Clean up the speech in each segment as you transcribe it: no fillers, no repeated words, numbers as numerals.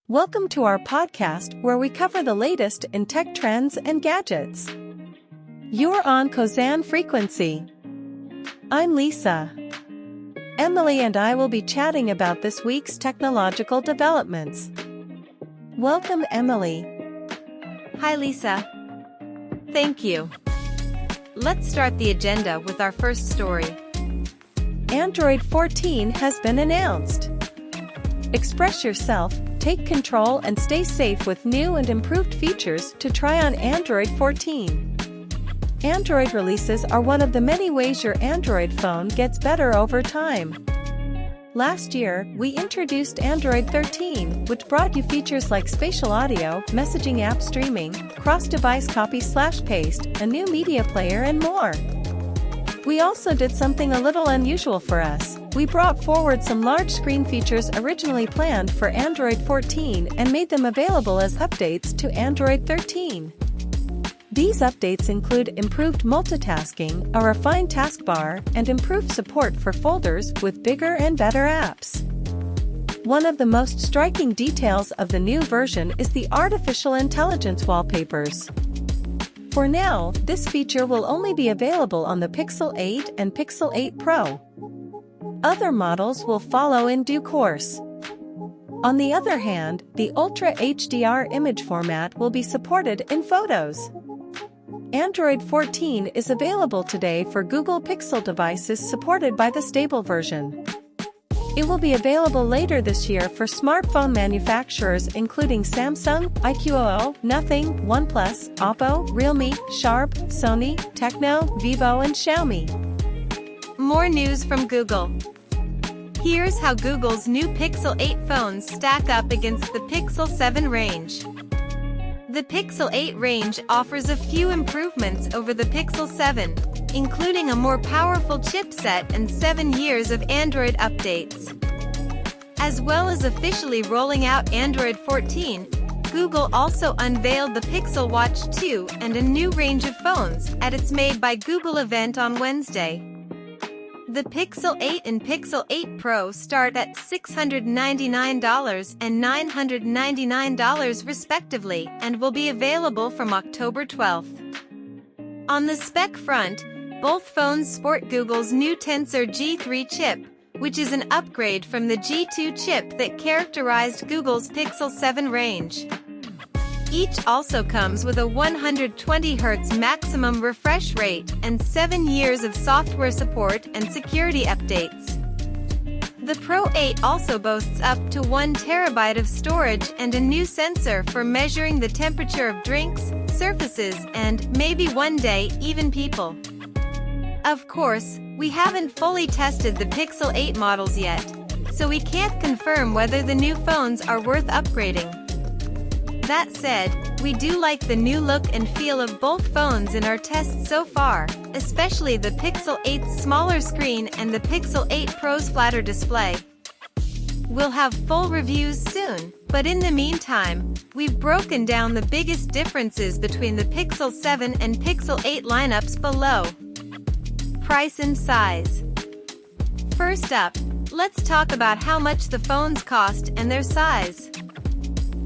Welcome to our podcast where we cover the latest in tech trends and gadgets. You're on Kozan Frequency. I'm Lisa. Emily and I will be chatting about this week's technological developments. Welcome, Emily. Hi, Lisa. Thank you. Let's start the agenda with our first story. Android 14 has been announced. Express yourself, take control and stay safe with new and improved features to try on Android 14. Android releases are one of the many ways your Android phone gets better over time. Last year, we introduced Android 13, which brought you features like spatial audio, messaging app streaming, cross-device copy/paste, a new media player and more. We also did something a little unusual for us. We brought forward some large screen features originally planned for Android 14 and made them available as updates to Android 13. These updates include improved multitasking, a refined taskbar, and improved support for folders with bigger and better apps. One of the most striking details of the new version is the artificial intelligence wallpapers. For now, this feature will only be available on the Pixel 8 and Pixel 8 Pro. Other models will follow in due course. On the other hand, the Ultra HDR image format will be supported in Photos. Android 14 is available today for Google Pixel devices supported by the stable version. It will be available later this year for smartphone manufacturers including Samsung, iQOO, Nothing, OnePlus, Oppo, Realme, Sharp, Sony, Tecno, Vivo and Xiaomi. More news from Google. Here's how Google's new Pixel 8 phones stack up against the Pixel 7 range. The Pixel 8 range offers a few improvements over the Pixel 7, including a more powerful chipset and 7 years of Android updates. As well as officially rolling out Android 14, Google also unveiled the Pixel Watch 2 and a new range of phones at its Made by Google event on Wednesday. The Pixel 8 and Pixel 8 Pro start at $699 and $999 respectively and will be available from October 12th. On the spec front, both phones sport Google's new Tensor G3 chip, which is an upgrade from the G2 chip that characterized Google's Pixel 7 range. Each also comes with a 120Hz maximum refresh rate and 7 years of software support and security updates. The Pro 8 also boasts up to 1 TB of storage and a new sensor for measuring the temperature of drinks, surfaces, and, maybe one day, even people. Of course, we haven't fully tested the Pixel 8 models yet, so we can't confirm whether the new phones are worth upgrading. That said, we do like the new look and feel of both phones in our tests so far, especially the Pixel 8's smaller screen and the Pixel 8 Pro's flatter display. We'll have full reviews soon, but in the meantime, we've broken down the biggest differences between the Pixel 7 and Pixel 8 lineups below. Price and size. First up, let's talk about how much the phones cost and their size.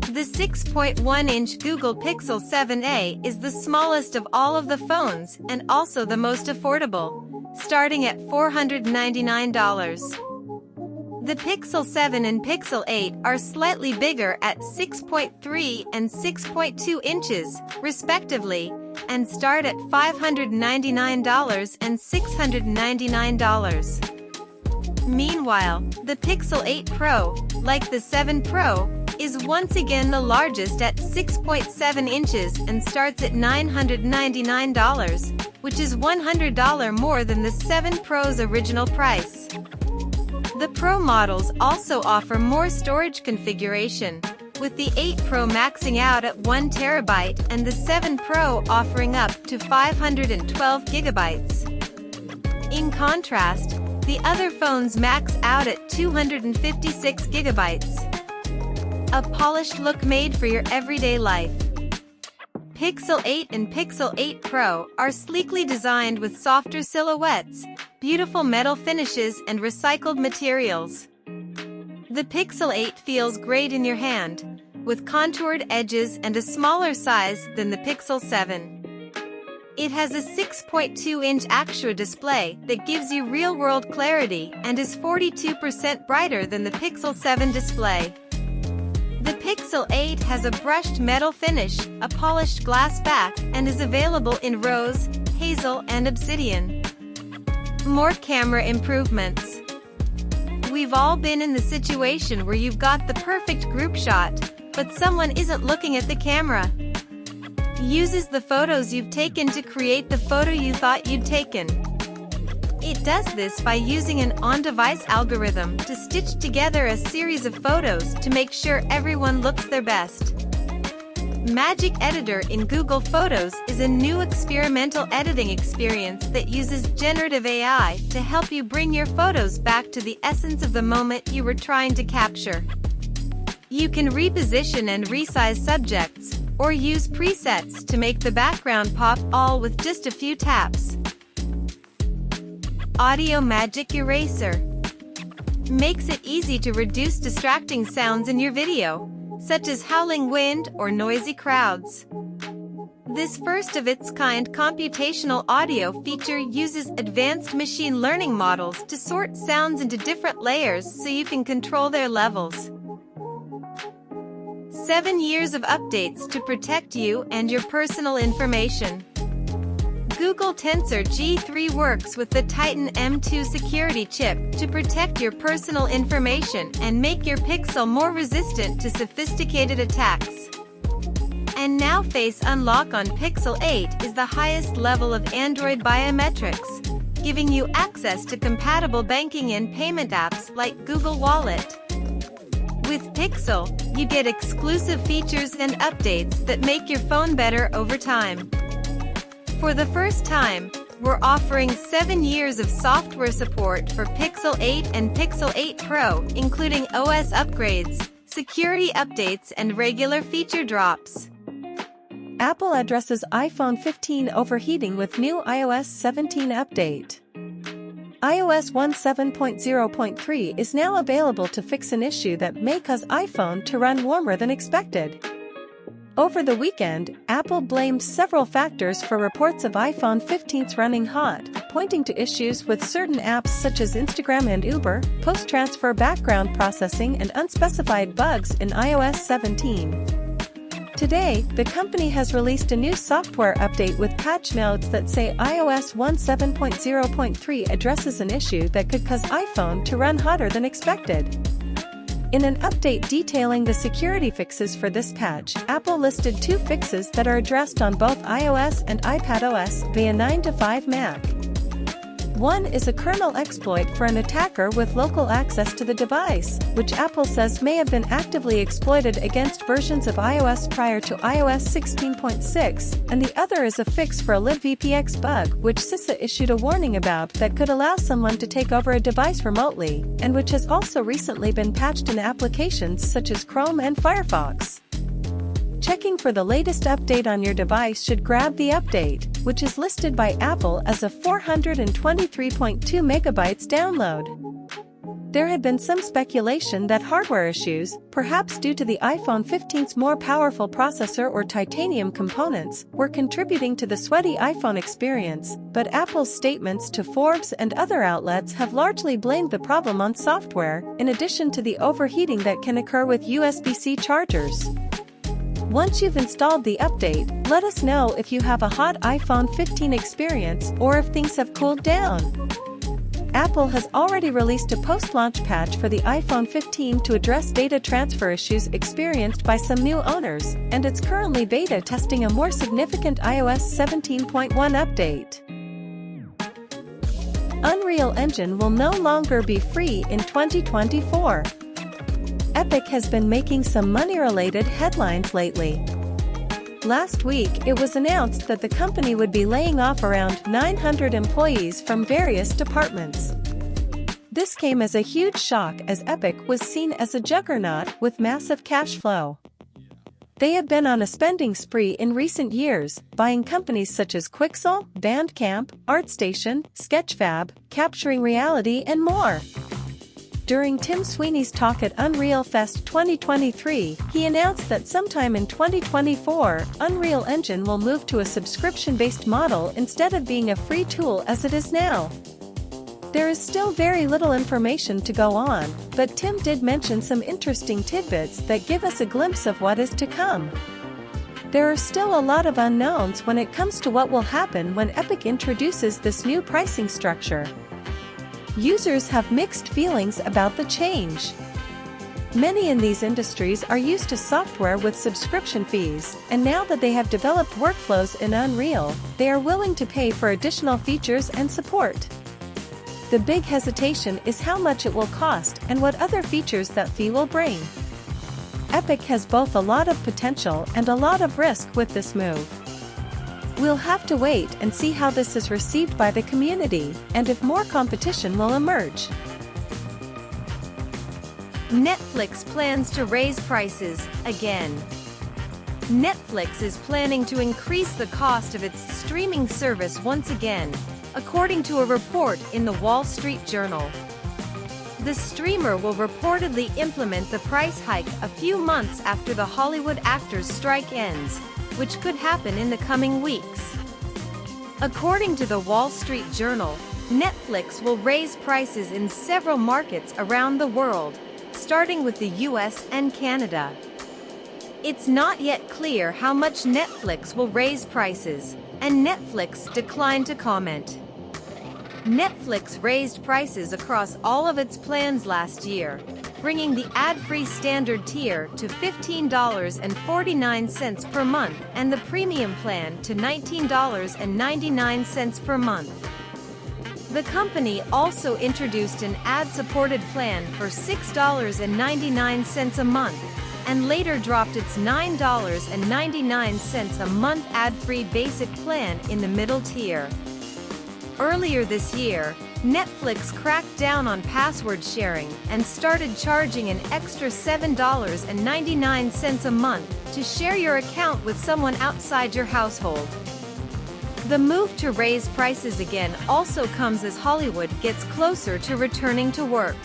The 6.1-inch Google Pixel 7a is the smallest of all of the phones and also the most affordable, starting at $499. The Pixel 7 and Pixel 8 are slightly bigger at 6.3 and 6.2 inches, respectively, and start at $599 and $699. Meanwhile, the Pixel 8 Pro, like the 7 Pro, is once again the largest at 6.7 inches and starts at $999, which is $100 more than the 7 Pro's original price. The Pro models also offer more storage configuration, with the 8 Pro maxing out at 1 TB and the 7 Pro offering up to 512 GB. In contrast, the other phones max out at 256 GB. A polished look made for your everyday life. Pixel 8 and Pixel 8 Pro are sleekly designed with softer silhouettes, beautiful metal finishes and recycled materials. The Pixel 8 feels great in your hand, with contoured edges and a smaller size than the Pixel 7. It has a 6.2-inch Actua display that gives you real-world clarity and is 42% brighter than the Pixel 7 display. The Pixel 8 has a brushed metal finish, a polished glass back, and is available in rose, hazel, and obsidian. More camera improvements. We've all been in the situation where you've got the perfect group shot, but someone isn't looking at the camera. Uses the photos you've taken to create the photo you thought you'd taken. It does this by using an on-device algorithm to stitch together a series of photos to make sure everyone looks their best. Magic Editor in Google Photos is a new experimental editing experience that uses generative AI to help you bring your photos back to the essence of the moment you were trying to capture. You can reposition and resize subjects, or use presets to make the background pop, all with just a few taps. Audio Magic Eraser makes it easy to reduce distracting sounds in your video, such as howling wind or noisy crowds. This first-of-its-kind computational audio feature uses advanced machine learning models to sort sounds into different layers so you can control their levels. 7 years of updates to protect you and your personal information. Google Tensor G3 works with the Titan M2 security chip to protect your personal information and make your Pixel more resistant to sophisticated attacks. And now Face Unlock on Pixel 8 is the highest level of Android biometrics, giving you access to compatible banking and payment apps like Google Wallet. With Pixel, you get exclusive features and updates that make your phone better over time. For the first time, we're offering 7 years of software support for Pixel 8 and Pixel 8 Pro, including OS upgrades, security updates, and regular feature drops. Apple addresses iPhone 15 overheating with new iOS 17 update. iOS 17.0.3 is now available to fix an issue that may cause iPhone to run warmer than expected. Over the weekend, Apple blamed several factors for reports of iPhone 15's running hot, pointing to issues with certain apps such as Instagram and Uber, post-transfer background processing, and unspecified bugs in iOS 17. Today, the company has released a new software update with patch notes that say iOS 17.0.3 addresses an issue that could cause iPhone to run hotter than expected. In an update detailing the security fixes for this patch, Apple listed 2 fixes that are addressed on both iOS and iPadOS via 9to5 Mac. One is a kernel exploit for an attacker with local access to the device, which Apple says may have been actively exploited against versions of iOS prior to iOS 16.6, and the other is a fix for a libvpx bug which CISA issued a warning about that could allow someone to take over a device remotely, and which has also recently been patched in applications such as Chrome and Firefox. Checking for the latest update on your device should grab the update, which is listed by Apple as a 423.2 megabytes download. There had been some speculation that hardware issues, perhaps due to the iPhone 15's more powerful processor or titanium components, were contributing to the sweaty iPhone experience, but Apple's statements to Forbes and other outlets have largely blamed the problem on software, in addition to the overheating that can occur with USB-C chargers. Once you've installed the update, let us know if you have a hot iPhone 15 experience or if things have cooled down. Apple has already released a post-launch patch for the iPhone 15 to address data transfer issues experienced by some new owners, and it's currently beta testing a more significant iOS 17.1 update. Unreal Engine will no longer be free in 2024. Epic has been making some money-related headlines lately. Last week, it was announced that the company would be laying off around 900 employees from various departments. This came as a huge shock as Epic was seen as a juggernaut with massive cash flow. They have been on a spending spree in recent years, buying companies such as Quixel, Bandcamp, ArtStation, Sketchfab, Capturing Reality, and more. During Tim Sweeney's talk at Unreal Fest 2023, he announced that sometime in 2024, Unreal Engine will move to a subscription-based model instead of being a free tool as it is now. There is still very little information to go on, but Tim did mention some interesting tidbits that give us a glimpse of what is to come. There are still a lot of unknowns when it comes to what will happen when Epic introduces this new pricing structure. Users have mixed feelings about the change. Many in these industries are used to software with subscription fees, and now that they have developed workflows in Unreal, they are willing to pay for additional features and support. The big hesitation is how much it will cost and what other features that fee will bring. Epic has both a lot of potential and a lot of risk with this move. We'll have to wait and see how this is received by the community, and if more competition will emerge. Netflix plans to raise prices again. Netflix is planning to increase the cost of its streaming service once again, according to a report in the Wall Street Journal. The streamer will reportedly implement the price hike a few months after the Hollywood actors' strike ends, which could happen in the coming weeks. According to the Wall Street Journal, Netflix will raise prices in several markets around the world, starting with the US and Canada. It's not yet clear how much Netflix will raise prices, and Netflix declined to comment. Netflix raised prices across all of its plans last year, bringing the ad-free standard tier to $15.49 per month and the premium plan to $19.99 per month. The company also introduced an ad-supported plan for $6.99 a month, and later dropped its $9.99 a month ad-free basic plan in the middle tier. Earlier this year, Netflix cracked down on password sharing and started charging an extra $7.99 a month to share your account with someone outside your household. The move to raise prices again also comes as Hollywood gets closer to returning to work.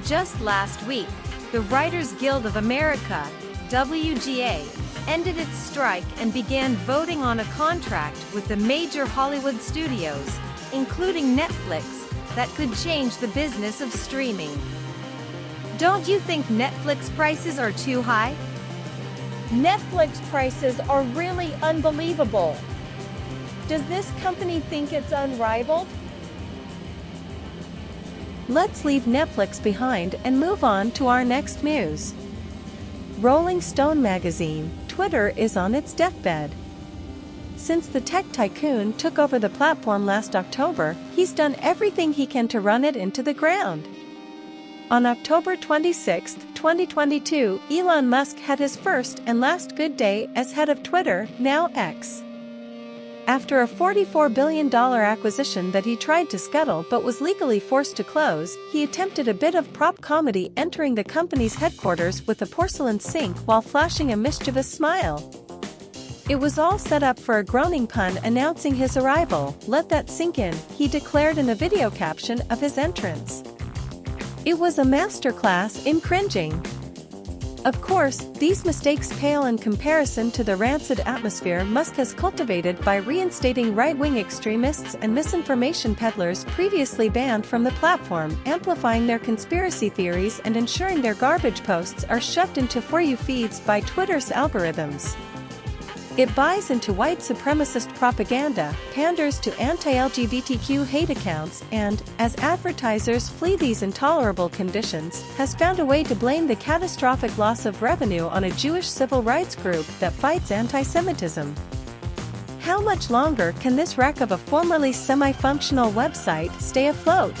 Just last week, the Writers Guild of America, WGA, ended its strike and began voting on a contract with the major Hollywood studios, including Netflix, that could change the business of streaming. Don't you think Netflix prices are too high? Netflix prices are really unbelievable. Does this company think it's unrivaled? Let's leave Netflix behind and move on to our next news. Rolling Stone magazine, Twitter is on its deathbed. Since the tech tycoon took over the platform last October, he's done everything he can to run it into the ground. On October 26, 2022, Elon Musk had his first and last good day as head of Twitter, now X. After a $44 billion acquisition that he tried to scuttle but was legally forced to close, he attempted a bit of prop comedy, entering the company's headquarters with a porcelain sink while flashing a mischievous smile. It was all set up for a groaning pun announcing his arrival. "Let that sink in," he declared in a video caption of his entrance. It was a masterclass in cringing. Of course, these mistakes pale in comparison to the rancid atmosphere Musk has cultivated by reinstating right-wing extremists and misinformation peddlers previously banned from the platform, amplifying their conspiracy theories and ensuring their garbage posts are shoved into For You feeds by Twitter's algorithms. It buys into white supremacist propaganda, panders to anti-LGBTQ hate accounts, and, as advertisers flee these intolerable conditions, has found a way to blame the catastrophic loss of revenue on a Jewish civil rights group that fights anti-Semitism. How much longer can this wreck of a formerly semi-functional website stay afloat?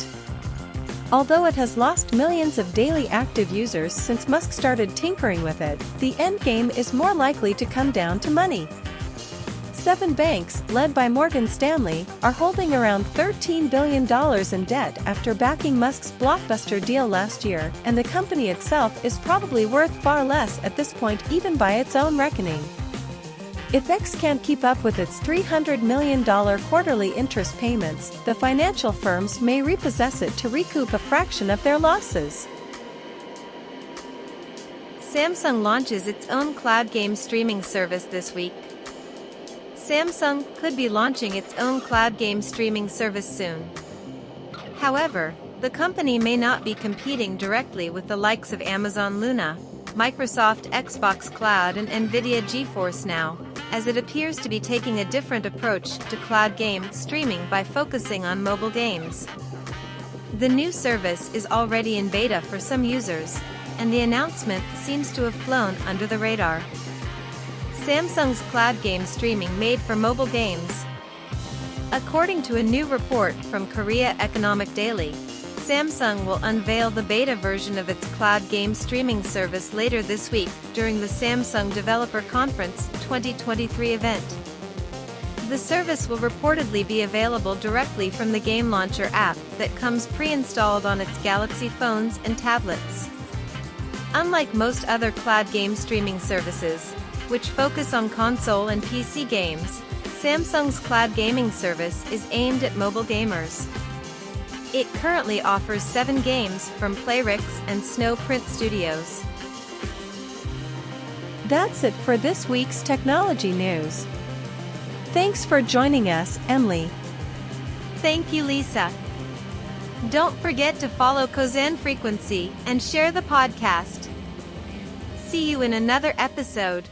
Although it has lost millions of daily active users since Musk started tinkering with it, the endgame is more likely to come down to money. 7 banks, led by Morgan Stanley, are holding around $13 billion in debt after backing Musk's blockbuster deal last year, and the company itself is probably worth far less at this point even by its own reckoning. If X can't keep up with its $300 million quarterly interest payments, the financial firms may repossess it to recoup a fraction of their losses. Samsung launches its own cloud game streaming service this week. Samsung could be launching its own cloud game streaming service soon. However, the company may not be competing directly with the likes of Amazon Luna, Microsoft Xbox Cloud and Nvidia GeForce Now, as it appears to be taking a different approach to cloud game streaming by focusing on mobile games. The new service is already in beta for some users, and the announcement seems to have flown under the radar. Samsung's cloud game streaming made for mobile games. According to a new report from Korea Economic Daily, Samsung will unveil the beta version of its cloud game streaming service later this week during the Samsung Developer Conference 2023 event. The service will reportedly be available directly from the Game Launcher app that comes pre-installed on its Galaxy phones and tablets. Unlike most other cloud game streaming services, which focus on console and PC games, Samsung's cloud gaming service is aimed at mobile gamers. It currently offers 7 games from Playrix and Snowprint Studios. That's it for this week's technology news. Thanks for joining us, Emily. Thank you, Lisa. Don't forget to follow Kozan Frequency and share the podcast. See you in another episode.